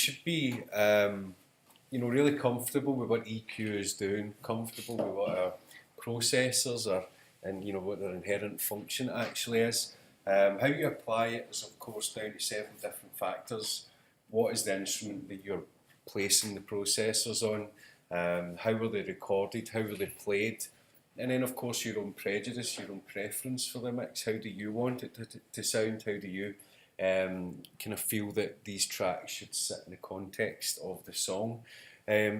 should be really comfortable with what EQ is doing, comfortable with what our processors are, and what their inherent function actually is. How you apply it is of course down to several different factors. What is the instrument that you're placing the processors on? How were they recorded? How were they played? And then of course your own prejudice, your own preference for the mix. How do you want it to sound? How do you kind of feel that these tracks should sit in the context of the song?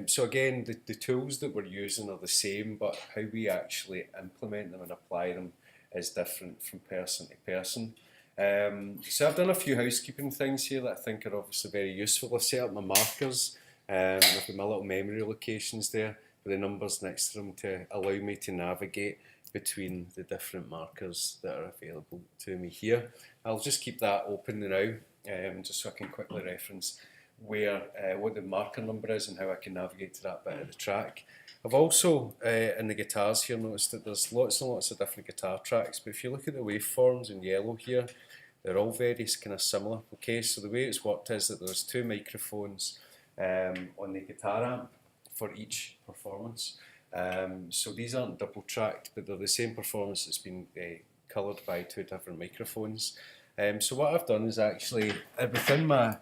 So again, the tools that we're using are the same, but how we actually implement them and apply them is different from person to person. So I've done a few housekeeping things here that I think are obviously very useful. I've set up my markers, I've got my little memory locations there with the numbers next to them to allow me to navigate between the different markers that are available to me here. I'll just keep that open now, just so I can quickly reference what the marker number is and how I can navigate to that bit of the track. I've also, in the guitars here, noticed that there's lots and lots of different guitar tracks, but if you look at the waveforms in yellow here, they're all very kind of similar. Okay, so the way it's worked is that there's two microphones on the guitar amp for each performance. So these aren't double tracked, but they're the same performance that's been coloured by two different microphones. So what I've done is actually, within my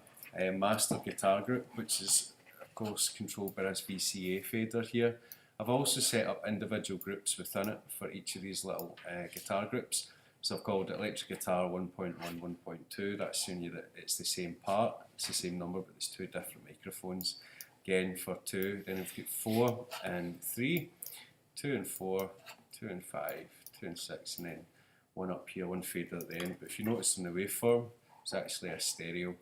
master guitar group, which is of course controlled by this VCA fader here, I've also set up individual groups within it for each of these little guitar groups. So I've called it electric guitar 1.1, 1.2, that's showing you that it's the same part, it's the same number, but there's two different microphones. Again for 2, then we've got 4 and 3, 2 and 4, 2 and 5, 2 and 6, and then one up here, one fader at the end. But if you notice in the waveform, it's actually a stereo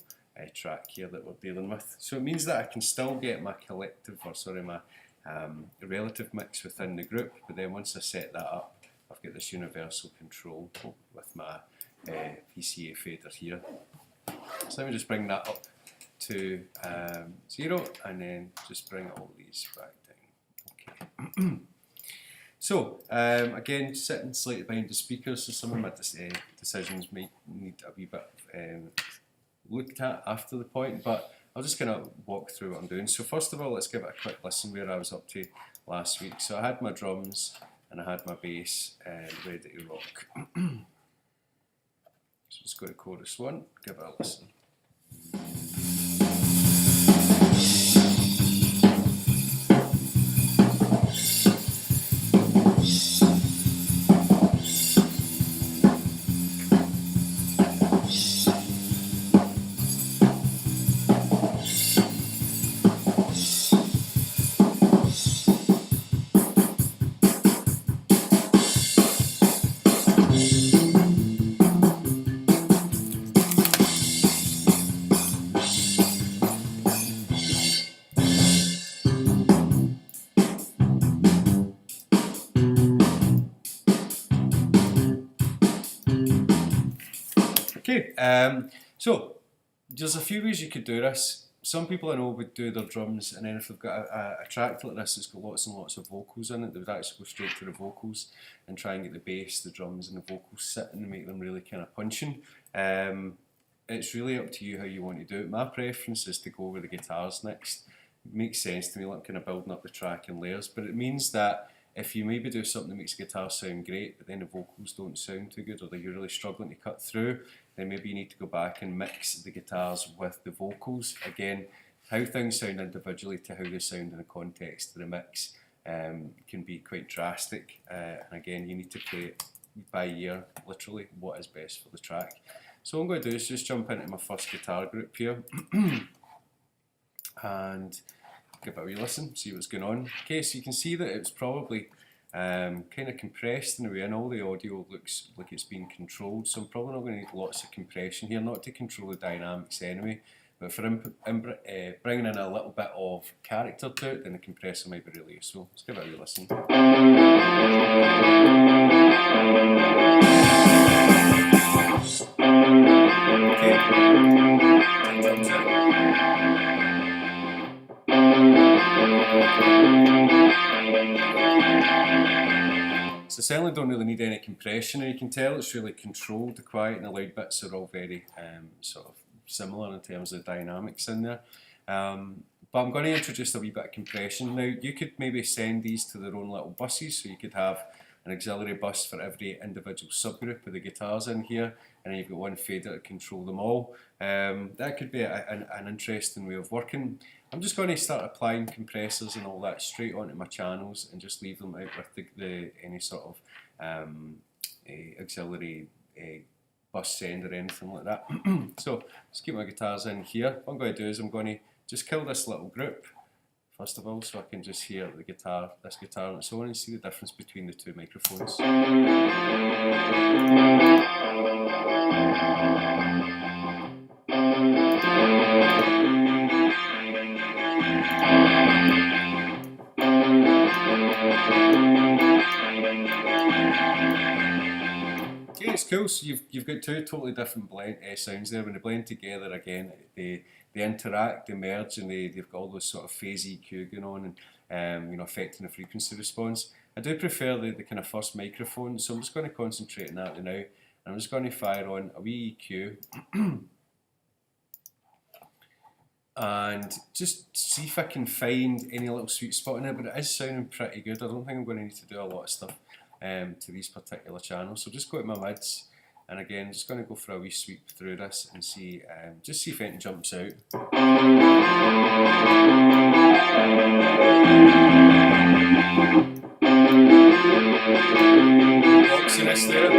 track here that we're dealing with. So it means that I can still get my collective, or sorry, my relative mix within the group, but then once I set that up, I've got this universal control with my VCA fader here. So let me just bring that up to 0, and then just bring all these back down. Okay. So again, sitting slightly behind the speakers, so some of my decisions might need a wee bit looked at after the point, but I'll just kind of walk through what I'm doing. So first of all, let's give it a quick listen where I was up to last week. So I had my drums and I had my bass ready to rock. So let's go to chorus 1, give it a listen. Okay, so there's a few ways you could do this. Some people I know would do their drums, and then if they've got a track like this that's got lots and lots of vocals in it, they would actually go straight to the vocals and try and get the bass, the drums and the vocals sitting and make them really kind of punching. It's really up to you how you want to do it. My preference is to go with the guitars next. It makes sense to me, like kind of building up the track in layers, but it means that if you maybe do something that makes the guitar sound great, but then the vocals don't sound too good, or that you're really struggling to cut through, then maybe you need to go back and mix the guitars with the vocals. Again, how things sound individually to how they sound in the context of the mix can be quite drastic. And again, you need to play it by ear, literally, what is best for the track. So what I'm going to do is just jump into my first guitar group here and give it a wee listen, see what's going on. Okay, so you can see that it's probably kind of compressed in a way, and all the audio looks like it's being controlled, so I'm probably not going to need lots of compression here, not to control the dynamics anyway, but for bringing in a little bit of character to it, then the compressor might be really useful. Let's give it a wee listen. So certainly don't really need any compression, and you can tell it's really controlled. The quiet and the loud bits are all very sort of similar in terms of the dynamics in there. But I'm going to introduce a wee bit of compression. Now, you could maybe send these to their own little buses, so you could have an auxiliary bus for every individual subgroup of the guitars in here, and then you've got one fader to control them all. That could be an interesting way of working. I'm just going to start applying compressors and all that straight onto my channels and just leave them out with any sort of auxiliary bus send or anything like that. So let's keep my guitars in here. What I'm going to do is I'm going to just kill this little group first of all, so I can just hear the guitar, this guitar, and so on, and see the difference between the two microphones. Okay, it's cool. So you've got two totally different sounds there. When they blend together again, they interact, they merge, and they've got all those sort of phase EQ going on, and affecting the frequency response. I do prefer the kind of first microphone, so I'm just going to concentrate on that now. And I'm just going to fire on a wee EQ and just see if I can find any little sweet spot in it. But it is sounding pretty good. I don't think I'm going to need to do a lot of stuff to these particular channels. So just go to my mids, and again, I'm just going to go for a wee sweep through this and see, just see if anything jumps out. Boxiness there.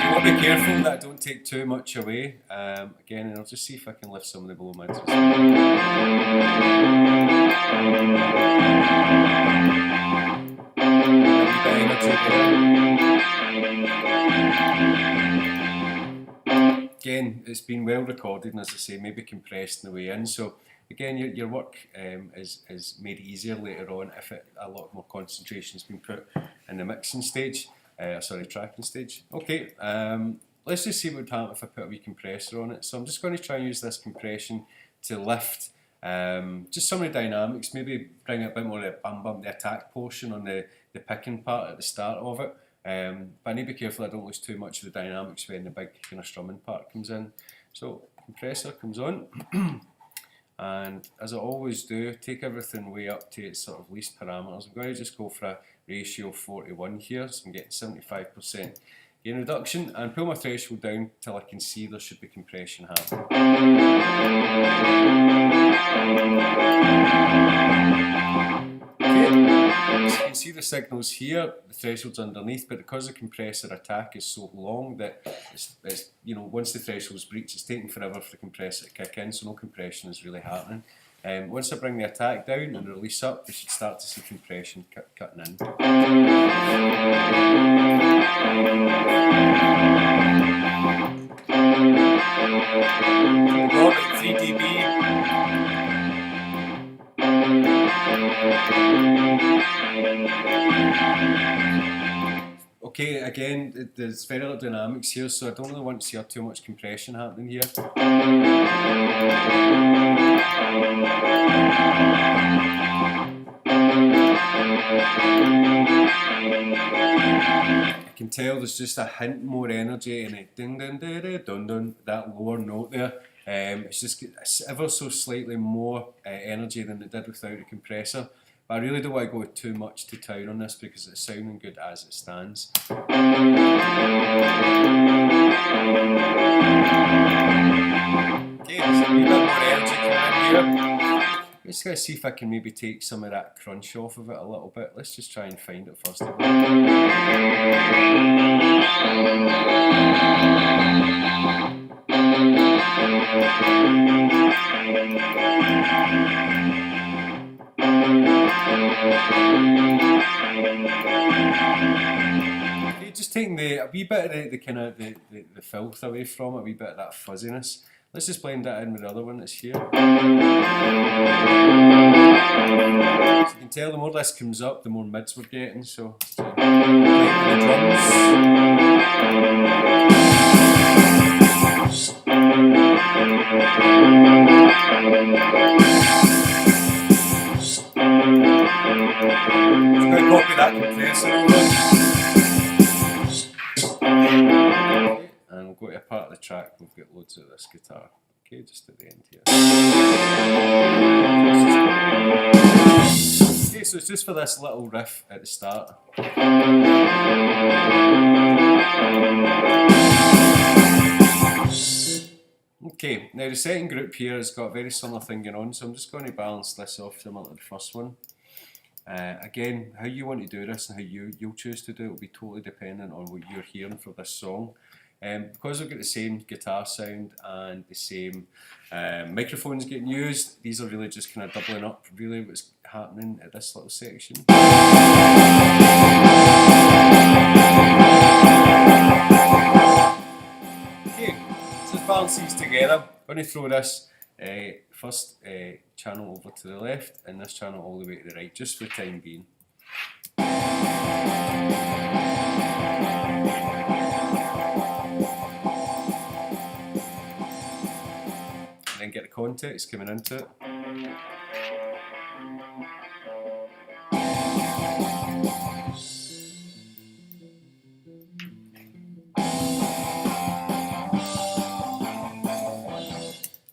You want to be careful that I don't take too much away. Again, and I'll just see if I can lift some of the below mids. Again, it's been well recorded, and as I say, maybe compressed in the way in. So again, your work is made easier later on if a lot more concentration has been put in the mixing stage. Tracking stage. Okay, let's just see what would happen if I put a wee compressor on it. So I'm just going to try and use this compression to lift just some of the dynamics, maybe bring a bit more of the attack portion on the picking part at the start of it. But I need to be careful I don't lose too much of the dynamics when the big kind of strumming part comes in. So compressor comes on, and as I always do, take everything way up to its sort of least parameters. I'm going to just go for a ratio of 41 here, so I'm getting 75% gain reduction, and pull my threshold down till I can see there should be compression happening. Okay, so you can see the signals here, the threshold's underneath, but because the compressor attack is so long that it's once the threshold's breached, it's taking forever for the compressor to kick in, so no compression is really happening. Once I bring the attack down and release up, we should start to see compression cutting in. About 3 dB. Okay, again, there's very little dynamics here, so I don't really want to see too much compression happening here. I can tell there's just a hint more energy in it, ding ding ding ding dun dun, that lower note there. It's just ever so slightly more energy than it did without the compressor. But I really don't want to go too much to town on this because it's sounding good as it stands. Okay, there's a wee bit more energy coming in here. I'm just going to see if I can maybe take some of that crunch off of it a little bit. Let's just try and find it first of all. Okay, just taking a wee bit of the kind of the filth away from it, a wee bit of that fuzziness. Let's just blend that in with the other one that's here. So you can tell the more this comes up, the more mids we're getting. So playing with the Just going to copy that compressor over. And go to a part of the track, we've got loads of this guitar. Okay, just at the end here. Okay, so it's just for this little riff at the start. Okay, now the second group here has got a very similar thing going on, so I'm just going to balance this off similar to the first one. Again, how you want to do this and how you'll choose to do it will be totally dependent on what you're hearing for this song. Because we've got the same guitar sound and the same microphones getting used, these are really just kind of doubling up really what's happening at this little section. Okay, so let's balance these together. I'm going to throw this first channel over to the left and this channel all the way to the right, just for the time being. And then get the context coming into it.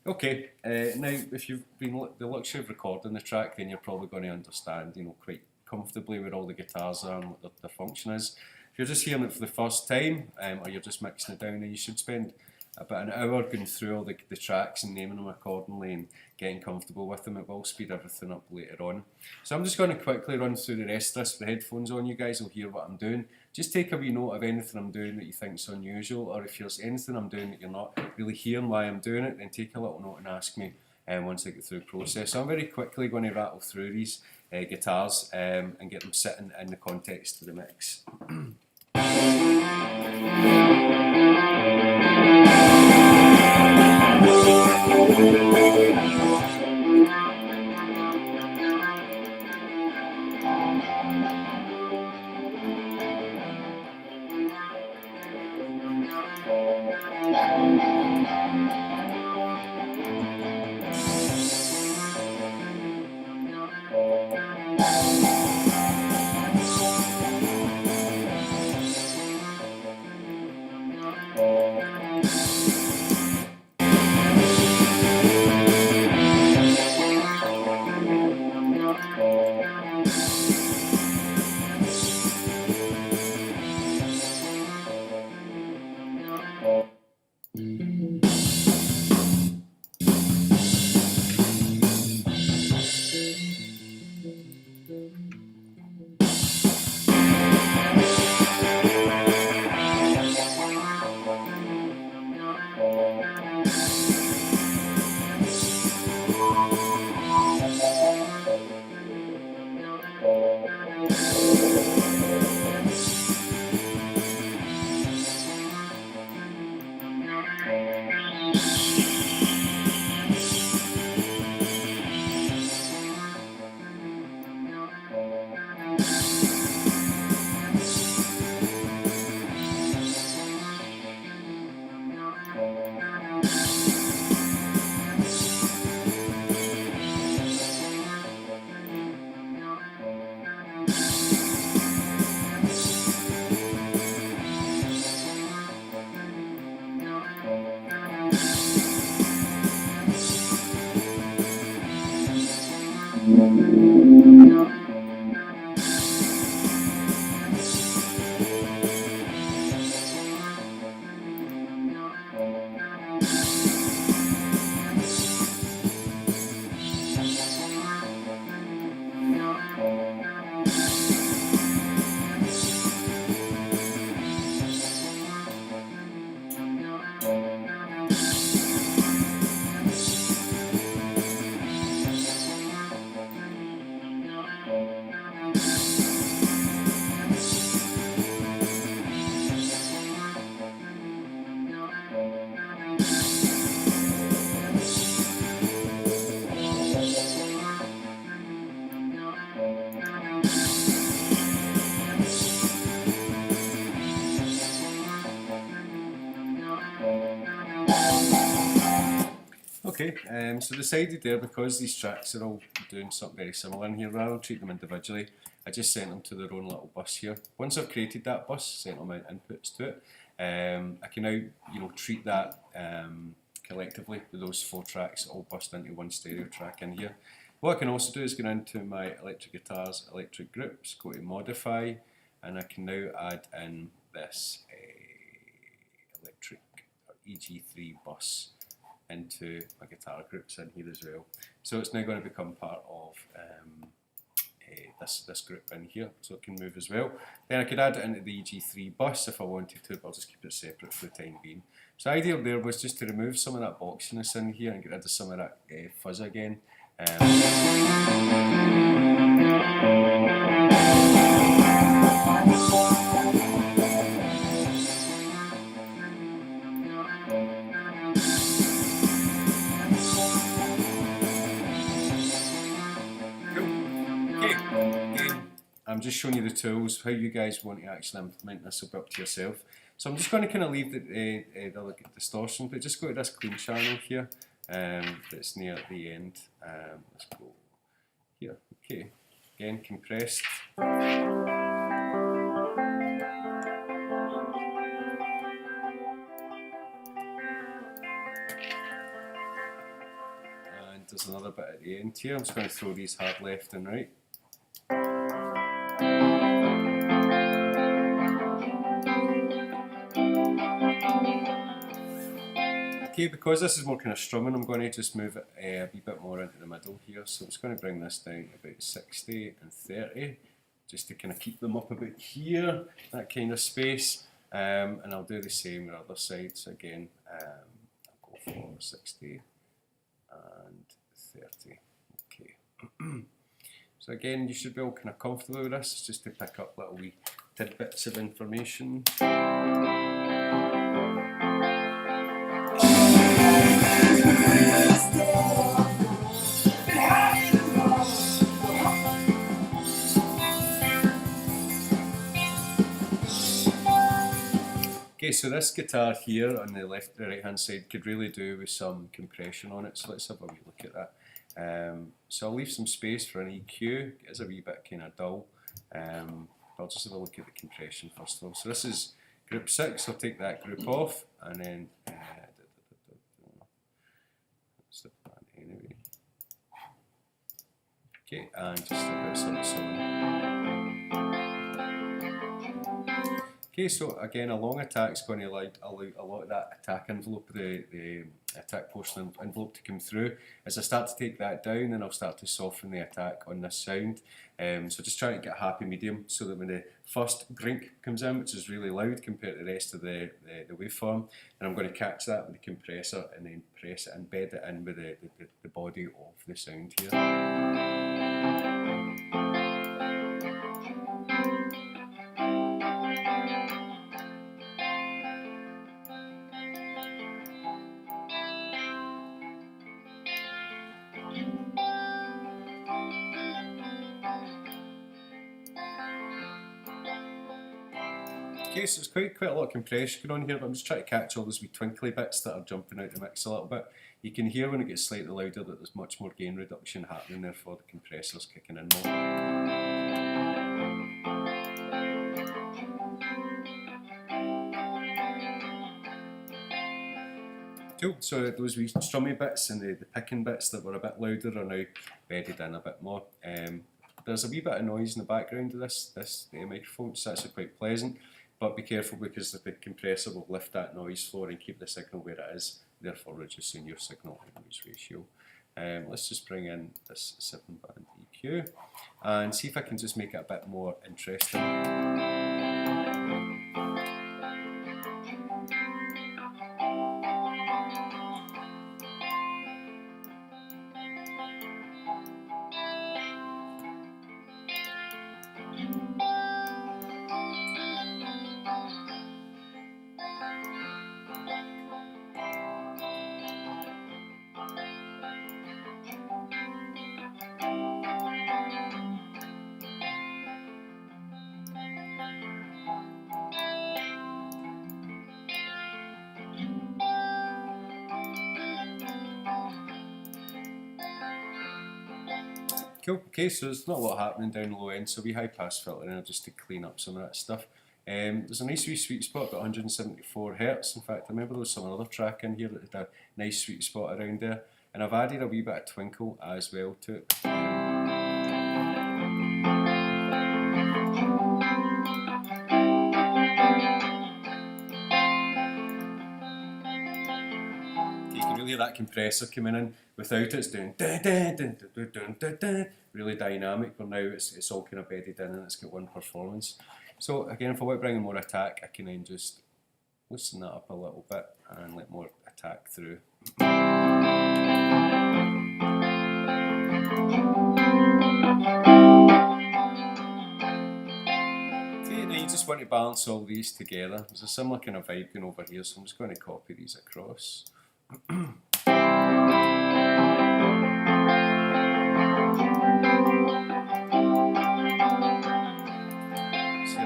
Okay, now if you've been the luxury of recording the track, then you're probably going to understand, you know, quite comfortably where all the guitars are and what the function is. If you're just hearing it for the first time, or you're just mixing it down, then you should spend about an hour going through all the tracks and naming them accordingly and getting comfortable with them. It will speed everything up later on. So I'm just going to quickly run through the rest of this with the headphones on. You guys will hear what I'm doing. Just take a wee note of anything I'm doing that you think is unusual, or if there's anything I'm doing that you're not really hearing why I'm doing it, then take a little note and ask me once I get through the process. So I'm very quickly going to rattle through these guitars and get them sitting in the context of the mix. Okay, so decided there, because these tracks are all doing something very similar in here, rather than treat them individually, I just sent them to their own little bus here. Once I've created that bus, sent them out inputs to it, I can now, treat that collectively with those 4 tracks all bust into one stereo track in here. What I can also do is go into my electric guitars, electric groups, go to modify, and I can now add in this electric or EG3 bus into my guitar groups in here as well. So it's now going to become part of this group in here, so it can move as well. Then I could add it into the EG3 bus if I wanted to, but I'll just keep it separate for the time being. So the idea there was just to remove some of that boxiness in here and get rid of some of that fuzz again. I'm just showing you the tools. How you guys want to actually implement this will be up to yourself. So I'm just going to kind of leave the distortion, but just go to this clean channel here that's near the end. Let's go here. Okay, again compressed. And there's another bit at the end here. I'm just going to throw these hard left and right. Okay, because this is more kind of strumming, I'm going to just move it a wee bit more into the middle here. So I'm just going to bring this down to about 60 and 30, just to kind of keep them up about here, that kind of space. And I'll do the same on the other side. So again, I'll go for 60 and 30. Okay. So again, you should be all kind of comfortable with this, just to pick up little wee tidbits of information. Okay, so this guitar here on the right hand side could really do with some compression on it, so let's have a wee look at that. So I'll leave some space for an EQ. It is a wee bit kind of dull. I'll just have a look at the compression first of all. So this is group 6, I'll take that group off, and then slip that anyway. Okay, and just a bit of something. Okay, so again, a long attack is going to allow a lot of that attack envelope, the attack portion envelope to come through. As I start to take that down, then I'll start to soften the attack on this sound. So just trying to get a happy medium so that when the first grink comes in, which is really loud compared to the rest of the waveform, and I'm going to catch that with the compressor and then press it and bed it in with the body of the sound here. Okay, so it's quite a lot of compression going on here, but I'm just trying to catch all those wee twinkly bits that are jumping out the mix a little bit. You can hear when it gets slightly louder that there's much more gain reduction happening, therefore the compressor's kicking in more. Cool, so those wee strummy bits and the picking bits that were a bit louder are now bedded in a bit more. There's a wee bit of noise in the background of this microphone, so that's quite pleasant. But be careful because the compressor will lift that noise floor and keep the signal where it is, therefore reducing your signal to noise ratio. Let's just bring in this 7-band EQ and see if I can just make it a bit more interesting. Cool. Okay, so there's not a lot happening down the low end, so we high pass filter in just to clean up some of that stuff. There's a nice wee sweet spot at 174 Hz. In fact, I remember there was some other track in here that had a nice sweet spot around there. And I've added a wee bit of twinkle as well to it. You can really hear that compressor coming in. Without it, it's doing dun, dun, dun, dun, dun, dun, dun, really dynamic, but now it's all kind of bedded in and it's got one performance. So again, if I want to bring in more attack, I can then just loosen that up a little bit and let more attack through. Okay, now you just want to balance all these together. There's a similar kind of vibe going over here, so I'm just going to copy these across.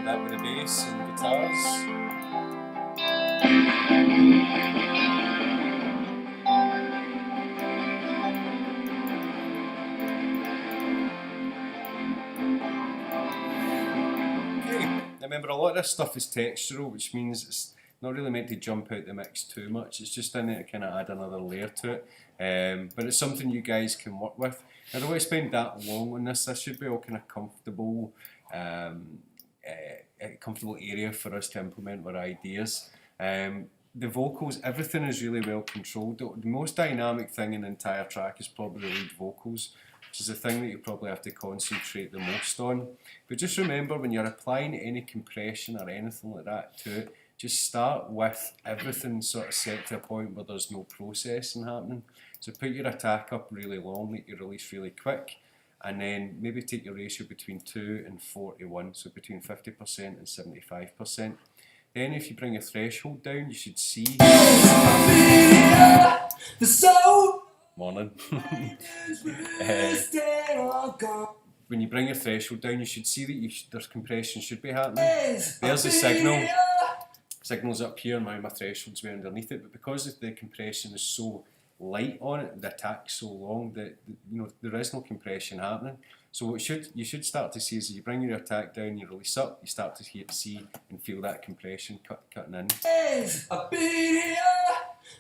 That with the bass and the guitars. Okay, remember a lot of this stuff is textural, which means it's not really meant to jump out the mix too much. It's just in there to kind of add another layer to it. But it's something you guys can work with. I don't want to spend that long on this. This should be all kind of comfortable. A comfortable area for us to implement our ideas. The vocals, everything is really well controlled. The most dynamic thing in the entire track is probably the lead vocals, which is the thing that you probably have to concentrate the most on. But just remember, when you're applying any compression or anything like that to it, just start with everything sort of set to a point where there's no processing happening. So put your attack up really long, make your release really quick, and then maybe take your ratio between 2 and 41, so between 50% and 75%. Then if you bring your threshold down, you should see... Morning. When you bring your threshold down, you should see that there's compression should be happening. There's the signal. Signal's up here, and my threshold's way underneath it, but because the compression is so light on it, the attack's so long that there is no compression happening. So what you should start to see is that you bring your attack down, you release up, you start to see and feel that compression cutting in. I've been here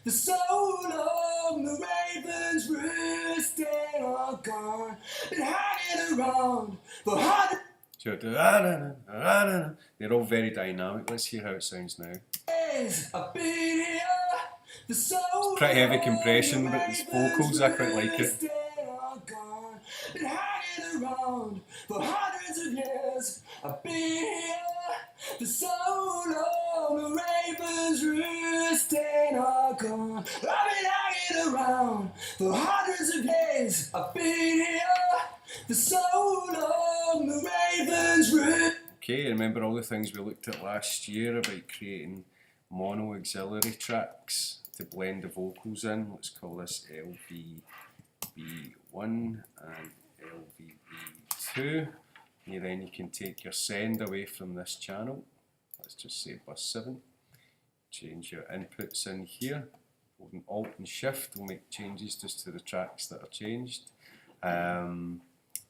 for so long, the ravens roosting are gone, been hanging around for hundreds. They're all very dynamic. Let's hear how it sounds now. I've been here. It's pretty heavy compression, but these vocals, I quite like it. Been hanging around for hundreds of years. I've been here for so long. The ravens roosting are gone. I've been hanging around for hundreds of years. I've been here for so long. The ravens roosting. Okay, remember all the things we looked at last year about creating mono auxiliary tracks to blend the vocals in. Let's call this LVB1 and LVB2. And then you can take your send away from this channel. Let's just say bus 7. Change your inputs in here. Holding Alt and Shift will make changes just to the tracks that are changed. And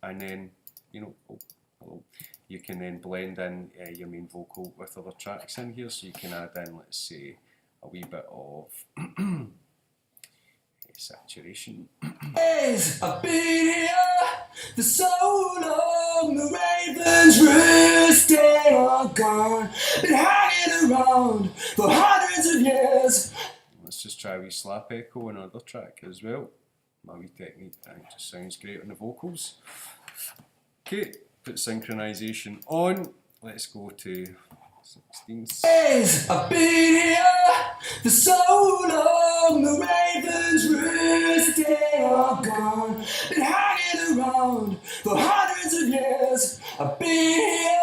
then, you can then blend in your main vocal with other tracks in here. So you can add in, let's say, a wee bit of saturation. I've been here for so long, the ravens roosting are gone, been hanging around for hundreds of years. Let's just try a wee slap echo on another track as well. My wee technique, I think, just sounds great on the vocals. Okay, put synchronization on. Let's go to 16. I've been here for so long, the ravens roosting are gone, been hanging around for hundreds of years. I've been here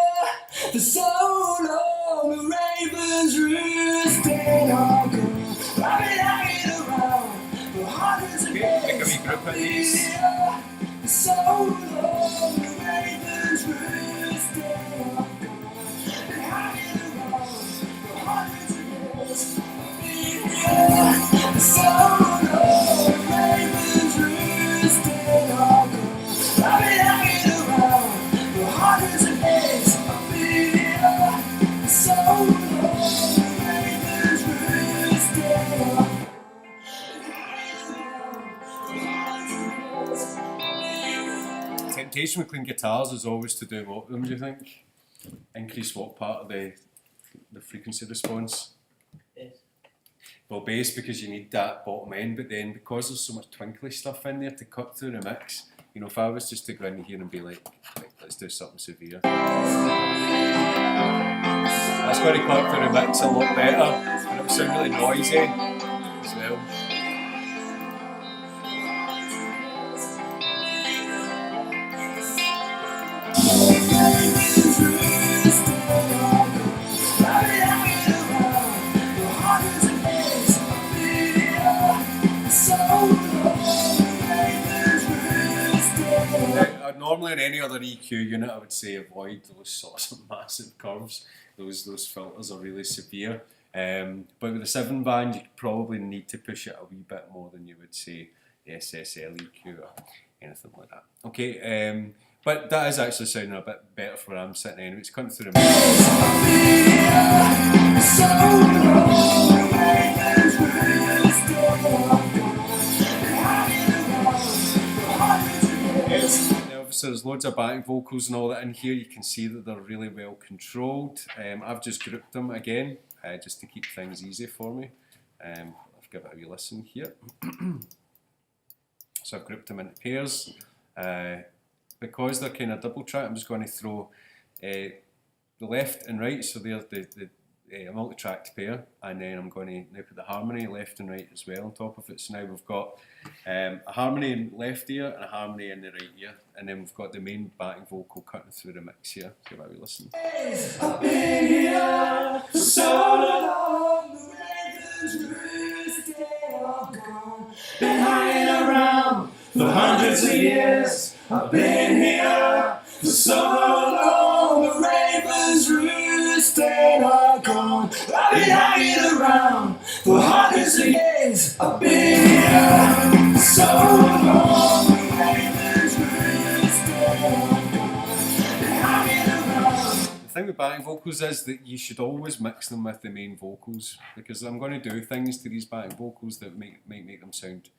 for so long, the ravens roosting are gone, I've been hanging around for hundreds of years. Make a wee group of these. For so long, the ravens roosting are gone. So long, ravens roosting are gone. I've been hanging around for hundreds of days. I've been here so temptation with clean guitars is always to do what them, do you think? Increase what part of the frequency response? Yes. Well, bass, because you need that bottom end, but then because there's so much twinkly stuff in there to cut through the mix, you know, if I was just to go in here and be like let's do something severe. That's going to cut through the mix a lot better, and it will sound really noisy as well. Normally in any other EQ unit, I would say avoid those sorts of massive curves. Those filters are really severe. But with the 7 band, you probably need to push it a wee bit more than you would say the SSL EQ or anything like that. Okay, but that is actually sounding a bit better for where I'm sitting anyway. It's cutting through the So there's loads of backing vocals and all that in here. You can see that they're really well controlled. I've just grouped them again, just to keep things easy for me. I'll give it a wee listen here. So I've grouped them into pairs. Because they're kind of double track, I'm just going to throw the left and right, so they're the multi-tracked pair, and then I'm going to now put the harmony left and right as well on top of it. So now we've got a harmony in left ear and a harmony in the right ear, and then we've got the main backing vocal cutting through the mix here. Give it a wee listen. I've been here for so long, the ravens roost, they are gone. Been hanging around for hundreds of years. I've been here for so long, the ravens roost, they are gone. I've been hanging around for hundreds of years. I've been here for so long, the ravens roost, they are gone. Been hanging around. The thing with backing vocals is that you should always mix them with the main vocals, because I'm going to do things to these backing vocals that might make them sound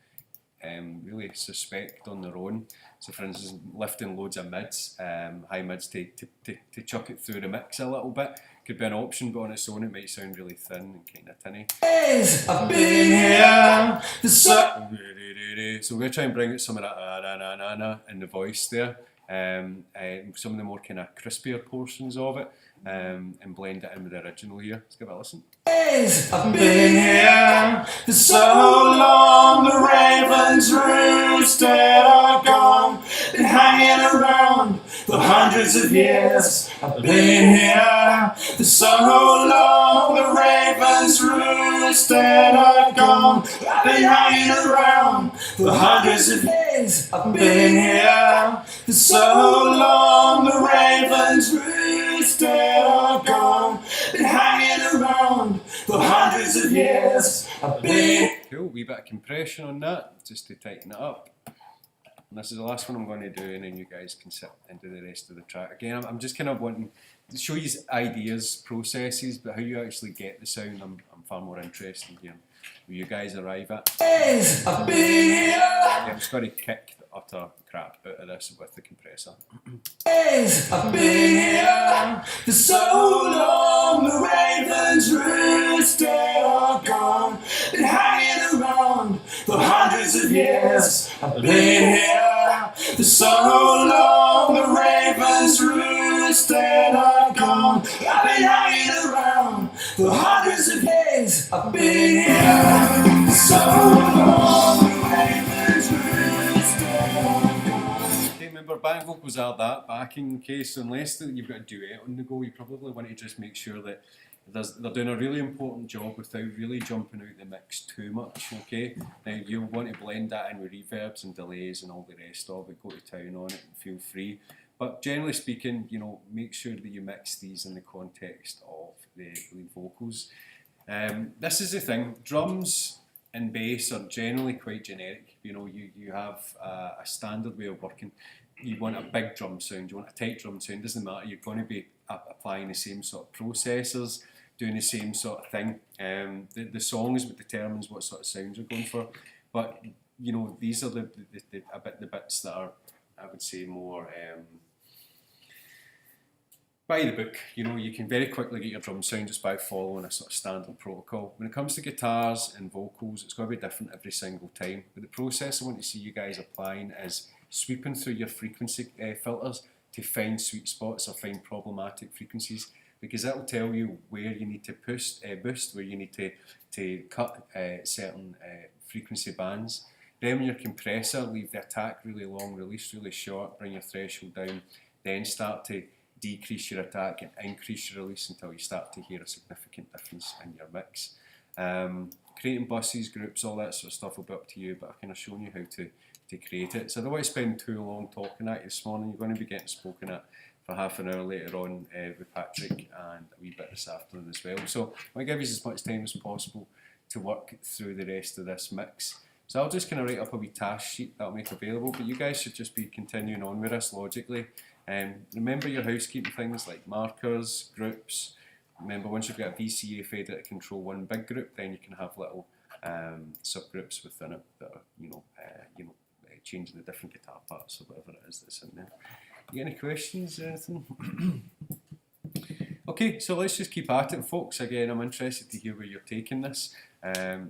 really suspect on their own. So for instance, lifting loads of mids, high mids to chuck it through the mix a little bit could be an option, but on its own it might sound really thin and kind of tinny. I've been here. So we're going to try and bring out some of that na in the voice there, some of the more kind of crispier portions of it, and blend it in with the original here. Let's give it a listen. I've been here for so long, the ravens roost are gone. Been hanging around for hundreds of years. I've been here for so long, the ravens roost are gone. I've been hanging around for hundreds of years. I've been here for so long, the ravens roost are gone. Been hanging around for hundreds of years. I've been. Cool, wee bit of compression on that, just to tighten it up. And this is the last one I'm going to do, and then you guys can sit and do the rest of the track. Again, I'm just kind of wanting to show you ideas, processes, but how you actually get the sound, I'm far more interested in hearing where you guys arrive at. I've been here. Yeah, I'm just going to kick the utter crap out of this with the compressor. I've been here for so long, the ravens roost, they are gone. Been hanging around for hundreds of years. I've been here for so long, the ravens roost, they are gone. I've been hanging around for hundreds of years. I've been here for so long, the ravens roost, they are gone. Remember, backing vocals are that backing case, so unless you've got a duet on the go, you probably want to just make sure that they're doing a really important job without really jumping out the mix too much, okay? Now you'll want to blend that in with reverbs and delays and all the rest of it, go to town on it and feel free. But generally speaking, you know, make sure that you mix these in the context of the lead vocals. This is the thing, drums and bass are generally quite generic. You know, you have a standard way of working. You want a big drum sound, you want a tight drum sound, doesn't matter, you're going to be applying the same sort of processors, doing the same sort of thing. The song is what determines what sort of sounds you're going for, but you know, these are the bits that are I would say, more by the book. You know, you can very quickly get your drum sound just by following a sort of standard protocol. When it comes to guitars and vocals, it's going to be different every single time. But the process I want to see you guys applying is sweeping through your frequency filters to find sweet spots or find problematic frequencies, because that will tell you where you need to boost, where you need to cut certain frequency bands. Then when your compressor, leave the attack really long, release really short, bring your threshold down, then start to decrease your attack and increase your release until you start to hear a significant difference in your mix. Creating buses, groups, all that sort of stuff will be up to you, but I've kind of shown you how to create it. So I don't want to spend too long talking at you this morning. You're going to be getting spoken at for half an hour later on with Patrick and a wee bit this afternoon as well. So I want to give you as much time as possible to work through the rest of this mix. So I'll just kind of write up a wee task sheet that I'll make available, but you guys should just be continuing on with this logically. Remember your housekeeping things like markers, groups. Remember, once you've got a VCA fader to control one big group, then you can have little subgroups within it that are, changing the different guitar parts or whatever it is that's in there. You got any questions or anything? Okay, so let's just keep at it, folks. Again, I'm interested to hear where you're taking this.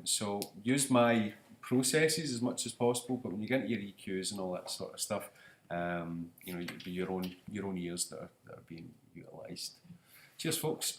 So use my processes as much as possible, but when you get into your EQs and all that sort of stuff, it'll be your own ears that are being utilised. Cheers, folks.